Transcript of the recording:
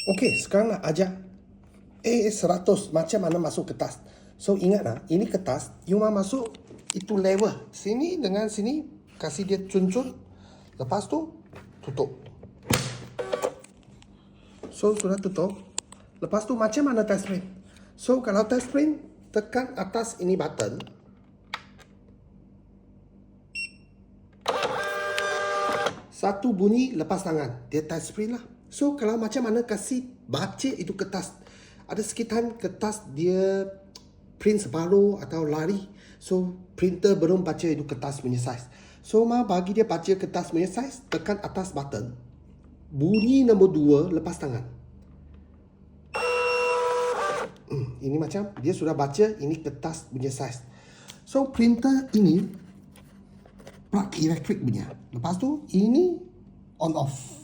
Okey, sekarang nak ajar A100 macam mana masuk kertas. So ingat lah, ini kertas, you mau masuk itu level. Sini dengan sini, kasih dia cun-cun. Lepas tu, tutup. So sudah tutup. Lepas tu macam mana test print? So kalau test print, tekan atas ini button. Satu bunyi, lepas tangan. Dia test print lah. So kalau macam mana kasih baca itu kertas. Ada sekitar kertas dia print separuh atau lari. So printer belum baca itu kertas punya size. So mau bagi dia baca kertas punya size, tekan atas button. Bunyi nombor 2 lepas tangan. Ini macam dia sudah baca ini kertas punya size. So printer ini plug elektrik punya. Lepas tu ini on off.